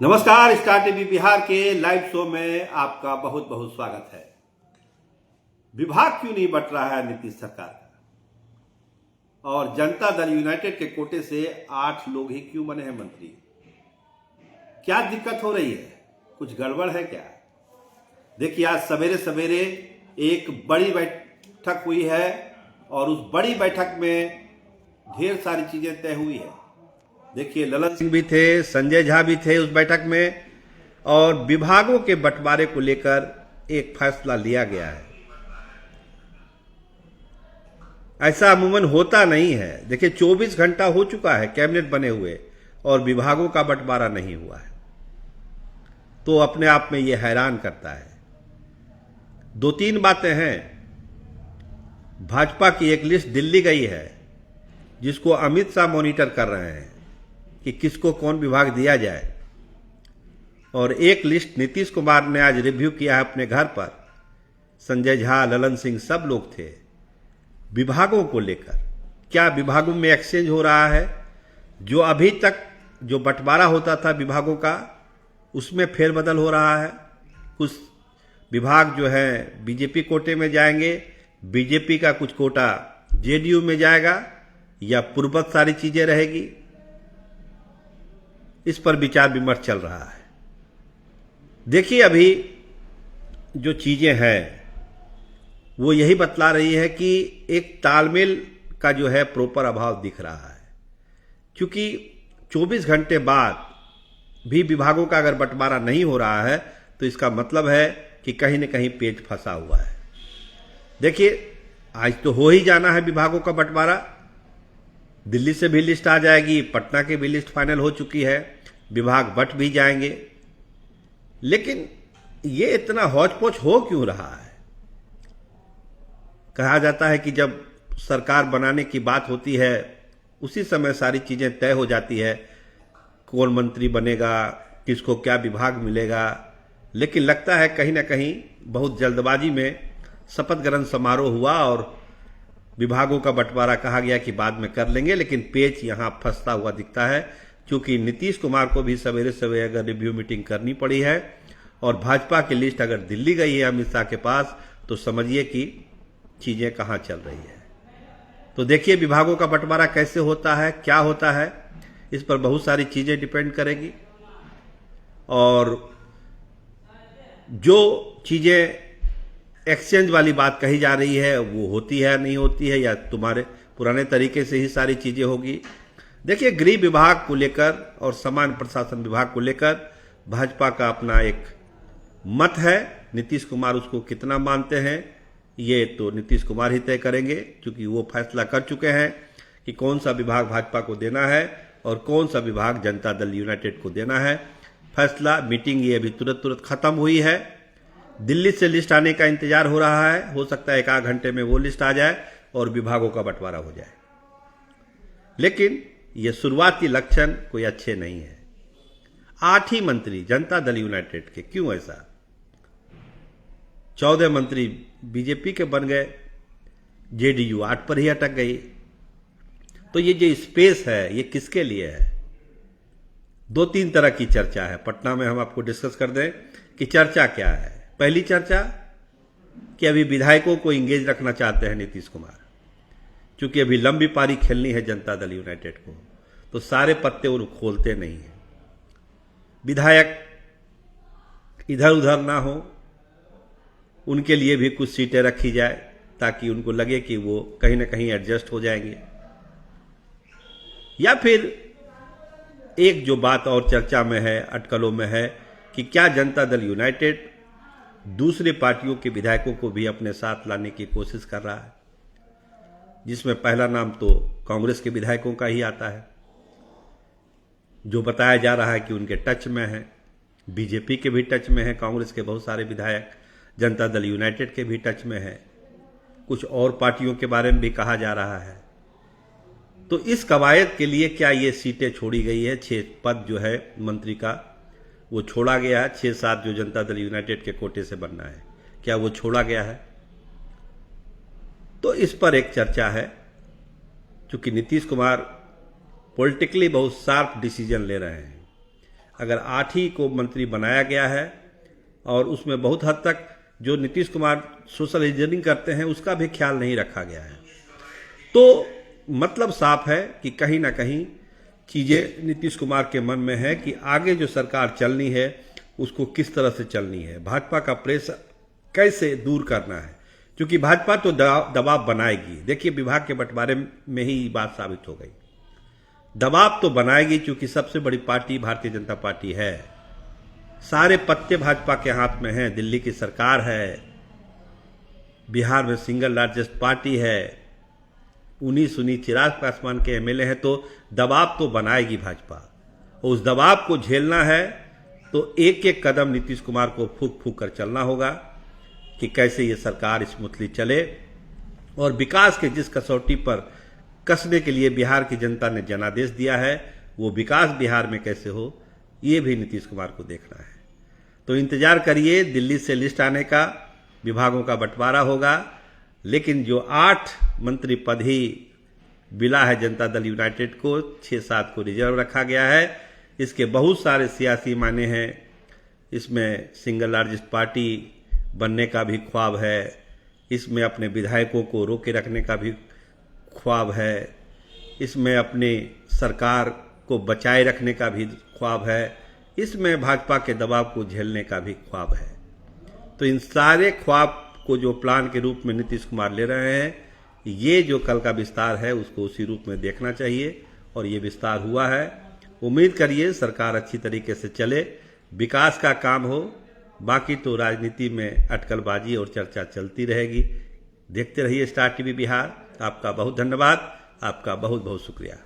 नमस्कार, star TV Bihar के live show में आपका बहुत बहुत स्वागत है। विभाग क्यों नहीं बंट रहा है नीतीश सरकार का, और जनता दल यूनाइटेड के कोटे से 8 लोग ही क्यों बने हैं मंत्री? क्या दिक्कत हो रही है? कुछ गड़बड़ है क्या? देखिए, आज सवेरे सवेरे एक बड़ी बैठक हुई है और उस बड़ी बैठक में ढेर सारी चीजें तय हुई है। देखिए, ललन सिंह भी थे, संजय झा भी थे उस बैठक में, और विभागों के बंटवारे को लेकर एक फैसला लिया गया है। ऐसा अमूमन होता नहीं है। देखिए, 24 घंटा हो चुका है कैबिनेट बने हुए और विभागों का बंटवारा नहीं हुआ है, तो अपने आप में यह हैरान करता है। 2-3 बातें हैं। भाजपा की एक लिस्ट दिल्ली गई है जिसको अमित शाह मॉनिटर कर रहे हैं कि किसको कौन विभाग दिया जाए, और एक लिस्ट नीतीश कुमार ने आज रिव्यू किया है अपने घर पर। संजय झा, ललन सिंह सब लोग थे। विभागों को लेकर क्या विभागों में एक्सचेंज हो रहा है? जो अभी तक जो बंटवारा होता था विभागों का, उसमें फेरबदल हो रहा है। कुछ विभाग जो है बीजेपी कोटे में जाएंगे, बीजेपी का कुछ कोटा जेडीयू में जाएगा, या पूर्ववत सारी चीजें रहेगी। इस पर विचार विमर्श चल रहा है। देखिए, अभी जो चीजें हैं वो यही बतला रही है कि एक तालमेल का जो है प्रॉपर अभाव दिख रहा है, क्योंकि 24 घंटे बाद भी विभागों का अगर बंटवारा नहीं हो रहा है तो इसका मतलब है कि कहीं न कहीं पेच फंसा हुआ है। देखिए, आज तो हो ही जाना है विभागों का बंटवारा। दिल्ली से भी लिस्ट आ जाएगी, पटना की भी लिस्ट फाइनल हो चुकी है, विभाग बंट भी जाएंगे। लेकिन ये इतना हौच-पौच हो क्यों रहा है? कहा जाता है कि जब सरकार बनाने की बात होती है उसी समय सारी चीजें तय हो जाती है, कौन मंत्री बनेगा, किसको क्या विभाग मिलेगा। लेकिन लगता है कहीं ना कहीं बहुत जल्दबाजी में शपथ ग्रहण समारोह हुआ और विभागों का बंटवारा कहा गया कि बाद में कर लेंगे, लेकिन पेच यहां फंसता हुआ दिखता है। क्योंकि नीतीश कुमार को भी सवेरे सवेरे अगर रिव्यू मीटिंग करनी पड़ी है और भाजपा की लिस्ट अगर दिल्ली गई है अमित शाह के पास, तो समझिए कि चीजें कहां चल रही है। तो देखिए, विभागों का बंटवारा कैसे होता है, क्या होता है, इस पर बहुत सारी चीजें डिपेंड करेगी। और जो चीजें एक्सचेंज वाली बात कही जा रही है वो होती है नहीं होती है, या तुम्हारे पुराने तरीके से ही सारी चीजें होगी। देखिए, गृह विभाग को लेकर और सामान्य प्रशासन विभाग को लेकर भाजपा का अपना एक मत है। नीतीश कुमार उसको कितना मानते हैं ये तो नीतीश कुमार ही तय करेंगे, क्योंकि वो फैसला कर चुके हैं कि कौन सा विभाग भाजपा को देना है और कौन सा विभाग जनता दल यूनाइटेड को देना है। फैसला मीटिंग ये अभी तुरंत खत्म हुई है। दिल्ली से लिस्ट आने का इंतजार हो रहा है। हो सकता है 1 घंटे में वो लिस्ट आ जाए और विभागों का बंटवारा हो जाए। लेकिन ये शुरुआती लक्षण कोई अच्छे नहीं है। 8 ही मंत्री जनता दल यूनाइटेड के, क्यों ऐसा? 14 मंत्री बीजेपी के बन गए, जेडीयू 8 पर ही अटक गई। तो ये जो स्पेस है ये किसके लिए है? 2-3 तरह की चर्चा है। पटना में हम आपको डिस्कस कर दें कि चर्चा क्या है। पहली चर्चा कि अभी विधायकों को इंगेज रखना चाहते हैं नीतीश कुमार, क्योंकि अभी लंबी पारी खेलनी है जनता दल यूनाइटेड को, तो सारे पत्ते वो खोलते नहीं है। विधायक इधर उधर ना हो, उनके लिए भी कुछ सीटें रखी जाए ताकि उनको लगे कि वो कहीं ना कहीं एडजस्ट हो जाएंगे। या फिर एक जो बात और चर्चा में है, अटकलों में है, कि क्या जनता दल यूनाइटेड दूसरी पार्टियों के विधायकों को भी अपने साथ लाने की कोशिश कर रहा है, जिसमें पहला नाम तो कांग्रेस के विधायकों का ही आता है, जो बताया जा रहा है कि उनके टच में है। बीजेपी के भी टच में है कांग्रेस के बहुत सारे विधायक, जनता दल यूनाइटेड के भी टच में है, कुछ और पार्टियों के बारे में भी कहा जा रहा है। तो इस कवायद के लिए क्या ये सीटें छोड़ी गई है? 6 पद जो है मंत्री का वो छोड़ा गया है। 6-7 जो जनता दल यूनाइटेड के कोटे से बनना है, क्या वो छोड़ा गया है? तो इस पर एक चर्चा है, क्योंकि नीतीश कुमार पॉलिटिकली बहुत शार्प डिसीजन ले रहे हैं। अगर 8 ही को मंत्री बनाया गया है और उसमें बहुत हद तक जो नीतीश कुमार सोशल इंजीनियरिंग करते हैं उसका भी ख्याल नहीं रखा गया है, तो मतलब साफ है कि कहीं ना कहीं चीज़ें नीतीश कुमार के मन में है कि आगे जो सरकार चलनी है उसको किस तरह से चलनी है, भाजपा का प्रेशर कैसे दूर करना है, क्योंकि भाजपा तो दबाव बनाएगी। देखिए विभाग के बंटवारे में ही बात साबित हो गई, दबाव तो बनाएगी क्योंकि सबसे बड़ी पार्टी भारतीय जनता पार्टी है, सारे पत्ते भाजपा के हाथ में हैं, दिल्ली की सरकार है, बिहार में सिंगल लार्जेस्ट पार्टी है, 19 चिराग पासवान के एमएलए हैं, तो दबाव तो बनाएगी भाजपा। और उस दबाव को झेलना है तो एक एक कदम नीतीश कुमार को फूक फूक कर चलना होगा कि कैसे ये सरकार स्मूथली चले, और विकास के जिस कसौटी पर कसने के लिए बिहार की जनता ने जनादेश दिया है वो विकास बिहार में कैसे हो, ये भी नीतीश कुमार को देखना है। तो इंतजार करिए, दिल्ली से लिस्ट आने का, विभागों का बंटवारा होगा, लेकिन जो 8 मंत्री पद ही मिला है जनता दल यूनाइटेड को, 6-7 को रिजर्व रखा गया है, इसके बहुत सारे सियासी मायने हैं। इसमें सिंगल लार्जेस्ट पार्टी बनने का भी ख्वाब है, इसमें अपने विधायकों को रोके रखने का भी ख्वाब है, इसमें अपने सरकार को बचाए रखने का भी ख्वाब है, इसमें भाजपा के दबाव को झेलने का भी ख्वाब है। तो इन सारे ख्वाब को जो प्लान के रूप में नीतीश कुमार ले रहे हैं, ये जो कल का विस्तार है उसको उसी रूप में देखना चाहिए, और ये विस्तार हुआ है। उम्मीद करिए सरकार अच्छी तरीके से चले, विकास का काम हो, बाकी तो राजनीति में अटकलबाजी और चर्चा चलती रहेगी। देखते रहिए स्टार टीवी बिहार। आपका बहुत धन्यवाद, आपका बहुत बहुत शुक्रिया।